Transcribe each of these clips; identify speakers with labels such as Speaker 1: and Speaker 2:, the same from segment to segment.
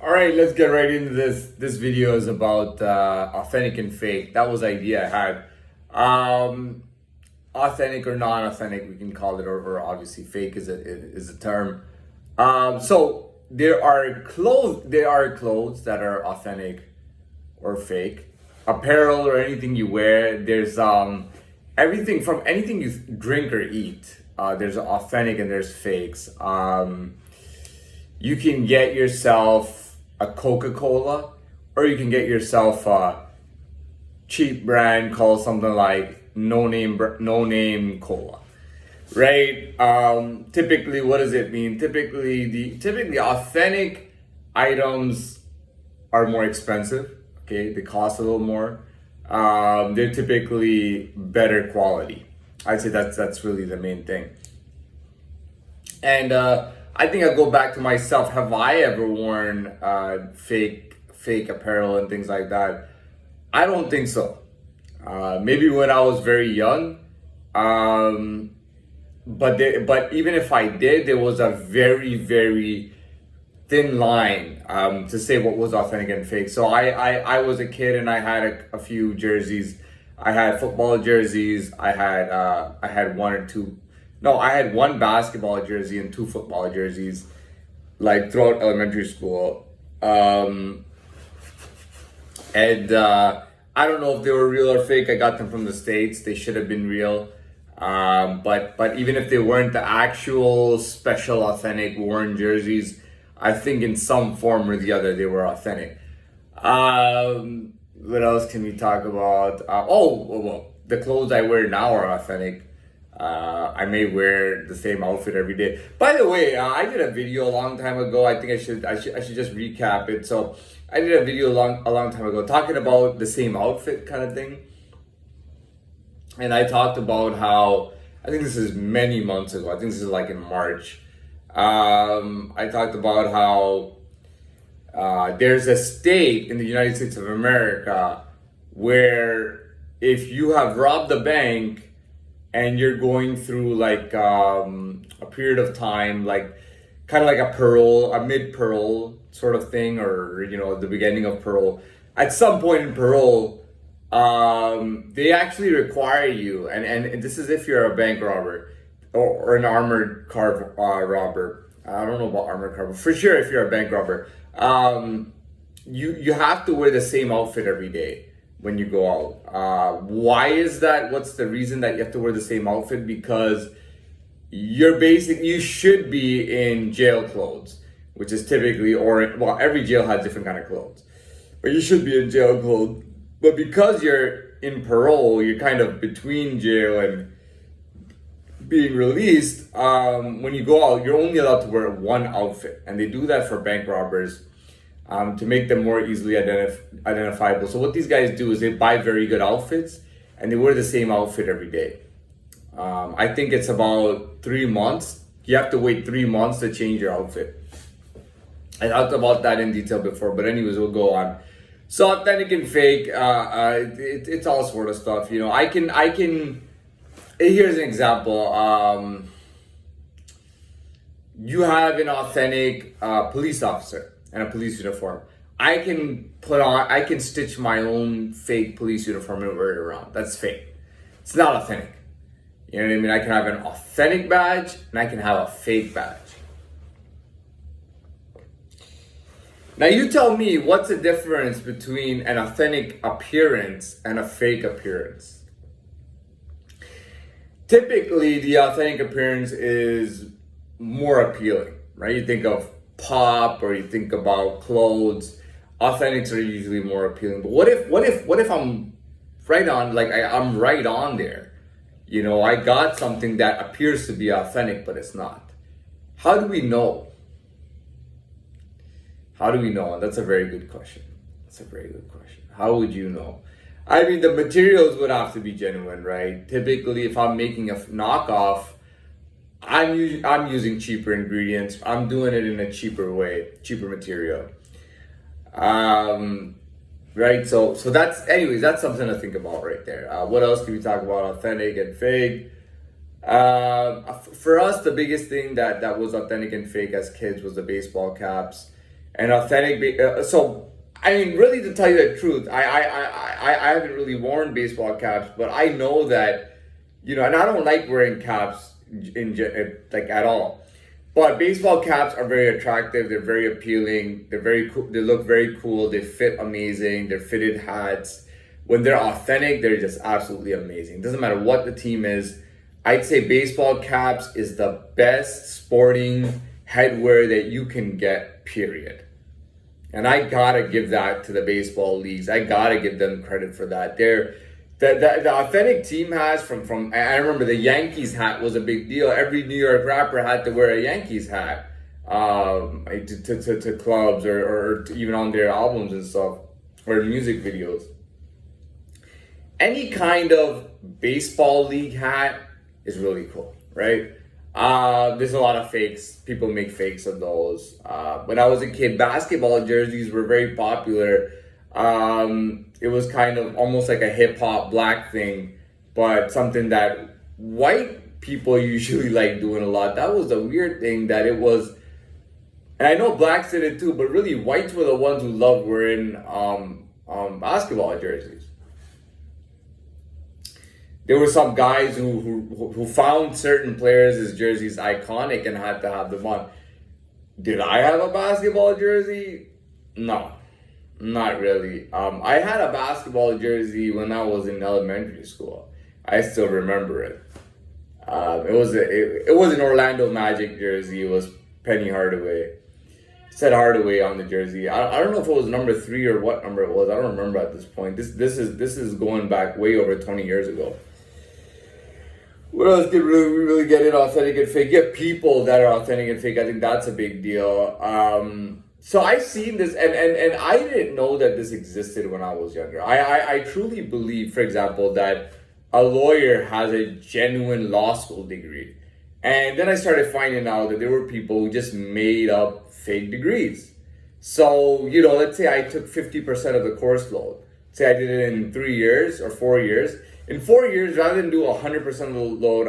Speaker 1: All right, let's get right into this. This video is about authentic and fake. That was the idea I had. Um, Authentic or non-authentic, we can call it, or obviously fake is a term. So there are clothes that are authentic or fake. Apparel or anything you wear. There's everything from anything you drink or eat. There's authentic and there's fakes. You can get yourself a Coca-Cola, or you can get yourself a cheap brand called something like no name cola, right? Typically, what does it mean? Typically authentic items are more expensive. Okay, they cost a little more. They're typically better quality. I'd say that's really the main thing. And I think I go back to myself. Have I ever worn fake apparel and things like that? I don't think so. Maybe when I was very young, but even if I did, there was a very thin line to say what was authentic and fake. So I was a kid and I had a few jerseys. I had football jerseys. I had one or two. No, I had one basketball jersey and two football jerseys, like throughout elementary school. And I don't know if they were real or fake. I got them from the States. They should have been real. But even if they weren't the actual special authentic worn jerseys, I think in some form or the other they were authentic. What else can we talk about? Well, the clothes I wear now are authentic. I may wear the same outfit every day. By the way, I did a video a long time ago. I think I should just recap it. So I did a video a long time ago talking about the same outfit kind of thing. And I talked about how, I think this is many months ago. I think this is like in March. I talked about how there's a state in the United States of America where if you have robbed a bank and you're going through like a period of time, like kind of like a mid-parole sort of thing, or the beginning of parole. At some point in parole, they actually require you, and this is if you're a bank robber or an armored car robber. I don't know about armored car, but for sure if you're a bank robber, you have to wear the same outfit every day when you go out. Why is that? What's the reason that you have to wear the same outfit? Because you should be in jail clothes, which is typically, every jail has different kind of clothes, but you should be in jail clothes. But because you're in parole, you're kind of between jail and being released. When you go out, you're only allowed to wear one outfit, and they do that for bank robbers. To make them more easily identifiable. So what these guys do is they buy very good outfits and they wear the same outfit every day. I think it's about 3 months. You have to wait 3 months to change your outfit. I talked about that in detail before, but anyways, we'll go on. So authentic and fake, it's all sort of stuff. I can. Here's an example. You have an authentic police officer and a police uniform. I can stitch my own fake police uniform and wear it around. That's fake. It's not authentic. You know what I mean? I can have an authentic badge and I can have a fake badge. Now you tell me, what's the difference between an authentic appearance and a fake appearance? Typically, the authentic appearance is more appealing, right? You think of pop, or you think about clothes. Authentics are usually more appealing. But what if I'm right on, like I'm right on there? I got something that appears to be authentic, but it's not. How do we know? That's a very good question. How would you know? I mean, the materials would have to be genuine, right? Typically, if I'm making a knockoff, I'm using cheaper ingredients. I'm doing it in a cheaper way, cheaper material. Right? So that's something to think about right there. What else can we talk about? Authentic and fake. For us, the biggest thing that was authentic and fake as kids was the baseball caps. and authentic. So I mean, really, to tell you the truth, I haven't really worn baseball caps, but I know that, and I don't like wearing caps like at all. But baseball caps are very attractive. They're very appealing. They're very cool. They look very cool. They fit amazing. They're fitted hats. When they're authentic, they're just absolutely amazing. Doesn't matter what the team is. I'd say baseball caps is the best sporting headwear that you can get, period. And I gotta give that to the baseball leagues. I gotta give them credit for that. The authentic team has from I remember the Yankees hat was a big deal. Every New York rapper had to wear a Yankees hat to clubs or to even on their albums and stuff or music videos. Any kind of baseball league hat is really cool, right? There's a lot of fakes. People make fakes of those. When I was a kid, basketball jerseys were very popular. It was kind of almost like a hip hop black thing, but something that white people usually like doing a lot. That was the weird thing that it was, and I know blacks did it too, but really whites were the ones who loved wearing basketball jerseys. There were some guys who found certain players' jerseys iconic and had to have them on. Did I have a basketball jersey? No, not really. I had a basketball jersey when I was in elementary school. I still remember it. It was an Orlando Magic jersey. It was Penny Hardaway. It said Hardaway on the jersey. I don't know if it was number 3 or what number it was. I don't remember at this point. This is going back way over 20 years ago. What else did we really get in authentic and fake? You have people that are authentic and fake. I think that's a big deal. So I've seen this, and I didn't know that this existed when I was younger. I truly believe, for example, that a lawyer has a genuine law school degree. And then I started finding out that there were people who just made up fake degrees. So, let's say I took 50% of the course load. Say I did it in 3 years or 4 years. In 4 years, rather than do 100% of the load,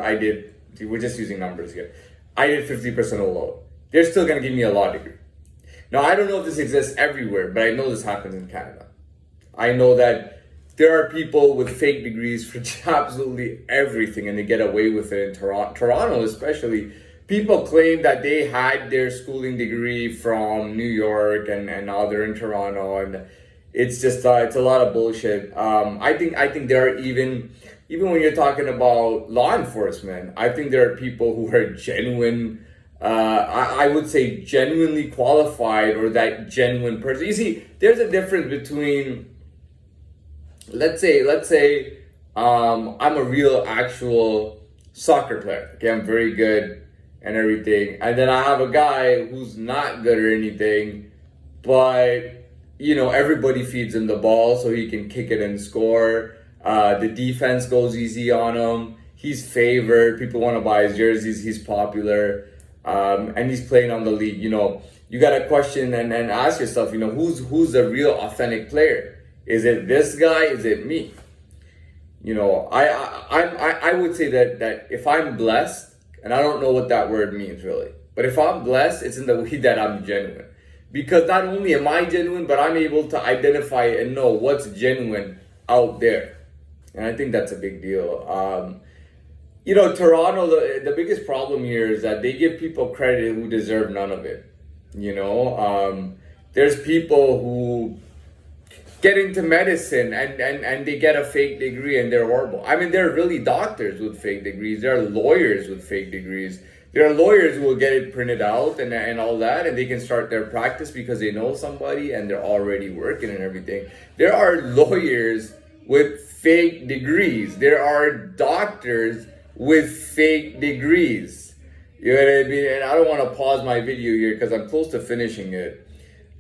Speaker 1: we're just using numbers here. I did 50% of the load. They're still going to give me a law degree. Now, I don't know if this exists everywhere, but I know this happens in Canada. I know that there are people with fake degrees for absolutely everything, and they get away with it in Toronto especially. People claim that they had their schooling degree from New York, and now they're in Toronto, and it's just it's a lot of bullshit. I think there are even when you're talking about law enforcement, I think there are people who are genuine. I would say genuinely qualified, or that genuine person. You see, there's a difference between, let's say, I'm a real actual soccer player. Okay, I'm very good and everything, and then I have a guy who's not good or anything, but everybody feeds him the ball so he can kick it and score. The defense goes easy on him. He's favored. People want to buy his jerseys. He's popular. And he's playing on the league. You got to question and ask yourself, who's the real authentic player? Is it this guy? Is it me? I would say that if I'm blessed, and I don't know what that word means really, but if I'm blessed, it's in the way that I'm genuine. Because not only am I genuine, but I'm able to identify and know what's genuine out there. And I think that's a big deal. Toronto, the biggest problem here is that they give people credit who deserve none of it. There's people who get into medicine and they get a fake degree and they're horrible. I mean, there are really doctors with fake degrees. There are lawyers with fake degrees. There are lawyers who will get it printed out and all that, and they can start their practice because they know somebody and they're already working and everything. There are lawyers with fake degrees. There are doctors with fake degrees. You know what I mean? And I don't want to pause my video here because I'm close to finishing it.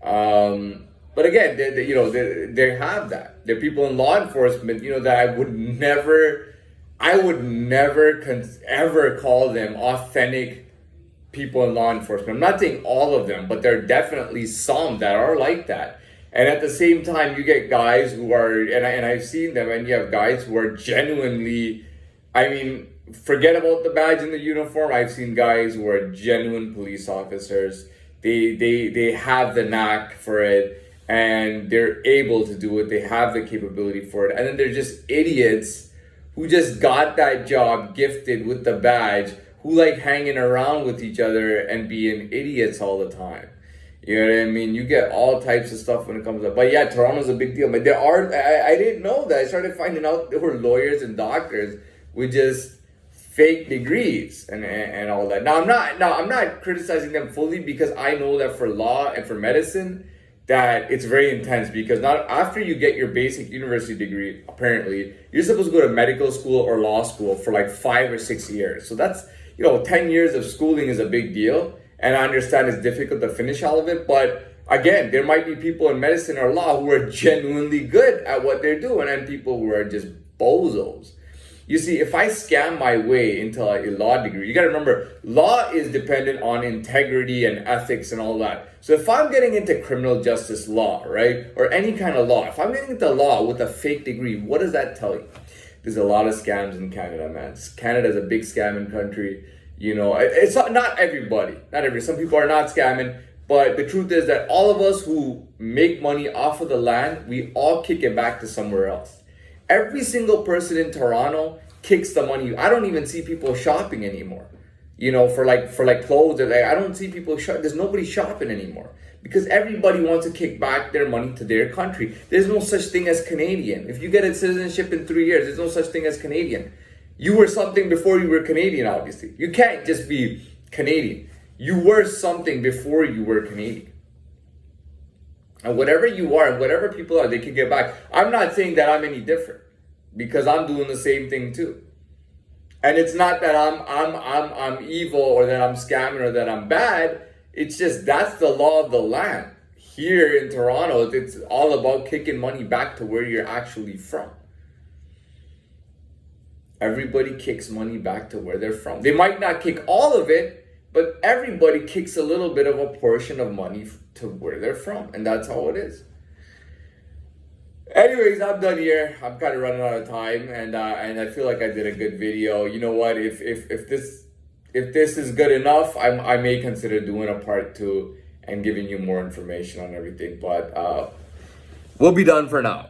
Speaker 1: But again, they have that. There are people in law enforcement, that I would never ever call them authentic people in law enforcement. I'm not saying all of them, but there are definitely some that are like that. And at the same time, you get guys who are, and I've seen them, and you have guys who are genuinely, forget about the badge and the uniform. I've seen guys who are genuine police officers. they have the knack for it, and they're able to do it. They have the capability for it. And then they're just idiots who just got that job gifted with the badge, who like hanging around with each other and being idiots all the time. You know what I mean? You get all types of stuff when it comes up. But yeah, Toronto's a big deal. But there are, I didn't know that. I started finding out there were lawyers and doctors with just fake degrees and all that. Now I'm not criticizing them fully, because I know that for law and for medicine, that it's very intense, because not after you get your basic university degree, apparently, you're supposed to go to medical school or law school for like 5 or 6 years. So that's, 10 years of schooling is a big deal. And I understand it's difficult to finish all of it. But again, there might be people in medicine or law who are genuinely good at what they're doing, and people who are just bozos. You see, if I scam my way into a law degree, you got to remember, law is dependent on integrity and ethics and all that. So if I'm getting into criminal justice law, right, or any kind of law, if I'm getting into law with a fake degree, what does that tell you? There's a lot of scams in Canada, man. Canada's a big scamming country. It's not everybody. Some people are not scamming. But the truth is that all of us who make money off of the land, we all kick it back to somewhere else. Every single person in Toronto kicks the money. I don't even see people shopping anymore. For clothes. I don't see people shop. There's nobody shopping anymore, because everybody wants to kick back their money to their country. There's no such thing as Canadian. If you get a citizenship in 3 years, there's no such thing as Canadian. You were something before you were Canadian, obviously. You can't just be Canadian. You were something before you were Canadian. And whatever you are, and whatever people are, they can get back. I'm not saying that I'm any different, because I'm doing the same thing too. And it's not that I'm evil, or that I'm scamming, or that I'm bad. It's just that's the law of the land. Here in Toronto, it's all about kicking money back to where you're actually from. Everybody kicks money back to where they're from. They might not kick all of it, but everybody kicks a little bit of a portion of money to where they're from. And that's how it is. Anyways, I'm done here. I'm kind of running out of time, and I feel like I did a good video. You know what? If this is good enough, I may consider doing a part 2 and giving you more information on everything. But we'll be done for now.